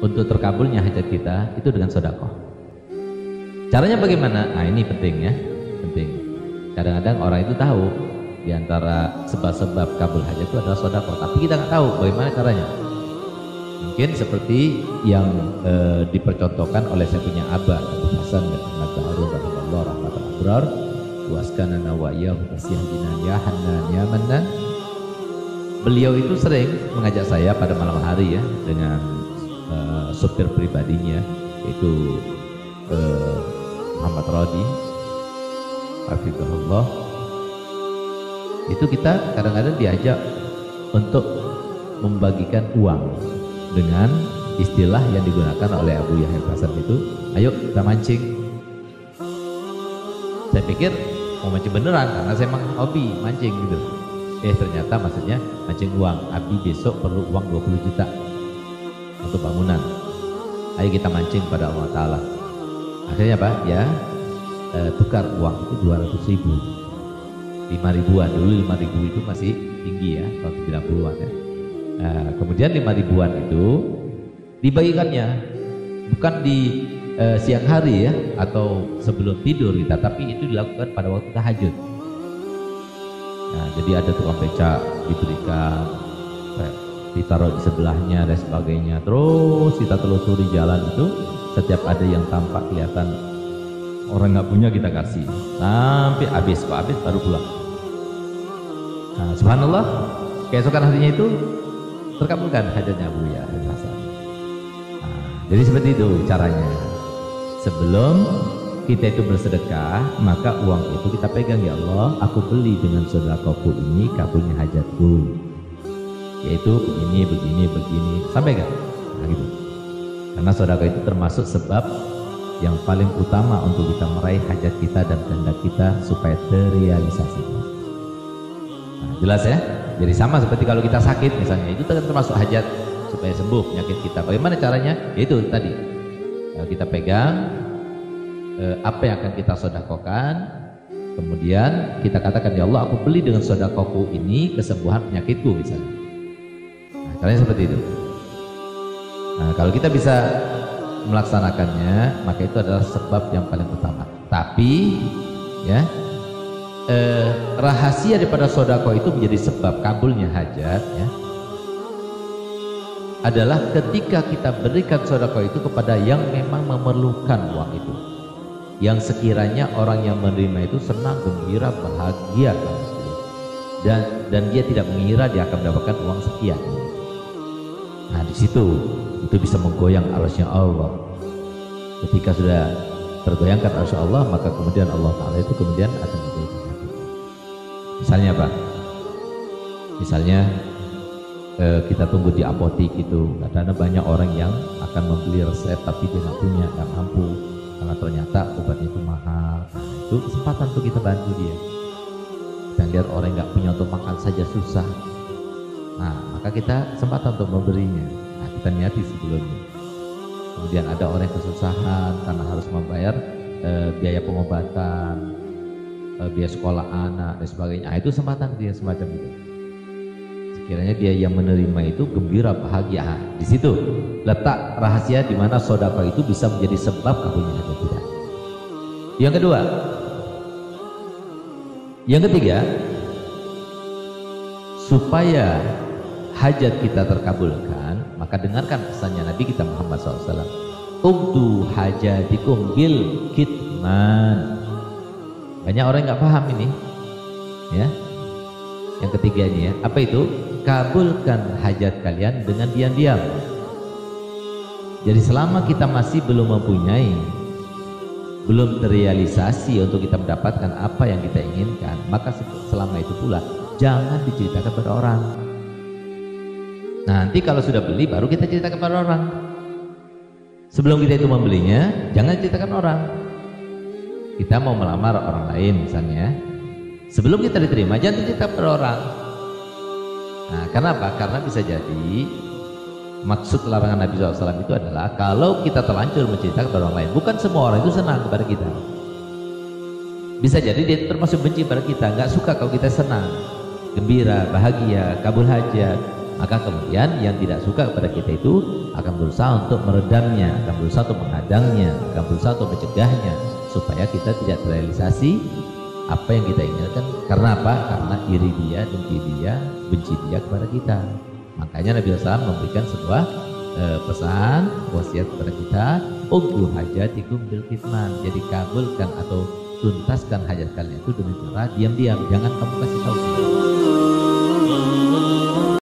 untuk terkabulnya hajat kita itu dengan sedekah. Caranya bagaimana? Nah ini penting ya, penting. Kadang-kadang orang itu tahu di antara sebab-sebab kabul hajat itu adalah sedekah, tapi kita nggak tahu bagaimana caranya. Mungkin seperti yang dipercontohkan oleh saya punya Abah Abdul Hasan dan Ahmad Baharun rahimahullah rahmatul abrar, waskanana wa iyyahu fasihan jinan ya hanan ya mannan. Beliau itu sering mengajak saya pada malam hari ya dengan sopir pribadinya yaitu Muhammad Rodi hafizahullah. Itu kita kadang-kadang diajak untuk membagikan uang dengan istilah yang digunakan oleh Abu Yahya Hasan itu, ayo kita mancing. Saya pikir mau mancing beneran karena saya emang hobi mancing gitu. Ternyata maksudnya mancing uang. Abi besok perlu uang 20 juta untuk bangunan. Ayo kita mancing pada Allah Ta'ala. Akhirnya Pak ya tukar uang itu 200.000, 5.000-an. Dulu 5.000 itu masih tinggi ya tahun 90-an ya. Kemudian 5.000-an itu dibagikannya bukan di siang hari ya atau sebelum tidur kita, tapi itu dilakukan pada waktu tahajud. Nah, jadi ada tukang becak diberikan, ditaruh di sebelahnya dan sebagainya. Terus kita telusuri jalan itu, setiap ada yang tampak kelihatan orang nggak punya kita kasih sampai habis, Pak habis baru pulang. Nah, subhanallah, keesokan harinya itu terkabulkan hajatnya Abu Yahya Hasan. Nah, jadi seperti itu caranya. Sebelum kita itu bersedekah, maka uang itu kita pegang, ya Allah, aku beli dengan sedekahku ini kabulnya hajatku. Yaitu begini, begini, begini, sampai kan? Nah, gitu. Karena sedekah itu termasuk sebab yang paling utama untuk kita meraih hajat kita dan kehendak kita supaya terrealisasi. Nah, jelas ya? Jadi sama seperti kalau kita sakit misalnya, itu termasuk hajat supaya sembuh penyakit kita. Bagaimana caranya? Yaitu tadi kita pegang apa yang akan kita sedekahkan, kemudian kita katakan, ya Allah, aku beli dengan sedekahku ini kesembuhan penyakitku misalnya. Nah, caranya seperti itu. Nah, kalau kita bisa melaksanakannya, maka itu adalah sebab yang paling utama. Tapi ya rahasia daripada sedekah itu menjadi sebab kabulnya hajat ya, adalah ketika kita berikan sedekah itu kepada yang memang memerlukan uang itu, yang sekiranya orang yang menerima itu senang, gembira, bahagia dan dia tidak mengira dia akan mendapatkan uang sekian. Nah, di situ itu bisa menggoyang arsy Allah. Ketika sudah tergoyangkan arsy Allah, maka kemudian Allah Ta'ala itu kemudian akan menjadi. Misalnya apa? Misalnya kita tunggu di apotik itu, karena banyak orang yang akan membeli resep tapi dia nggak punya, nggak mampu karena ternyata obatnya itu mahal. Nah, itu kesempatan untuk kita bantu dia. Kita lihat orang yang nggak punya untuk makan saja susah. Nah, maka kita kesempatan untuk memberinya. Nah, kita niati sebelumnya. Kemudian ada orang yang kesusahan karena harus membayar biaya pengobatan, biaya sekolah anak dan sebagainya. Nah, itu kesempatan dia semacam itu. Sekiranya dia yang menerima itu gembira, bahagia. Nah, di situ letak rahasia di mana sedekah itu bisa menjadi sebab kabulnya hajat kita. Yang kedua, yang ketiga, supaya hajat kita terkabulkan, maka dengarkan pesannya Nabi kita Muhammad SAW. Ubdu hajatikum bil kitman. Banyak orang nggak paham ini, ya. Yang ketiga ini ya, apa itu? Kabulkan hajat kalian dengan diam-diam. Jadi selama kita masih belum mempunyai, belum terrealisasi untuk kita mendapatkan apa yang kita inginkan, maka selama itu pula jangan diceritakan kepada orang. Nanti kalau sudah beli baru kita ceritakan kepada orang. Sebelum kita itu membelinya, jangan ceritakan orang. Kita mau melamar orang lain misalnya, sebelum kita diterima jangan cerita kepada orang. Nah, kenapa? Karena bisa jadi maksud larangan Nabi SAW itu adalah kalau kita terlanjur menceritakan kepada orang lain, bukan semua orang itu senang kepada kita. Bisa jadi dia termasuk benci pada kita, nggak suka kalau kita senang, gembira, bahagia, kabul hajat. Maka kemudian yang tidak suka kepada kita itu akan berusaha untuk meredamnya, akan berusaha untuk menghadangnya, akan berusaha untuk mencegahnya, supaya kita tidak terrealisasi apa yang kita inginkan. Karena apa? Karena iri dia, dengki dia, benci dia kepada kita. Makanya Nabi SAW memberikan sebuah pesan wasiat kepada kita, ugu hajatikum bil kitman. Jadi kabulkan atau tuntaskan hajat kalian itu dengan cara diam-diam, jangan kamu kasih tahu.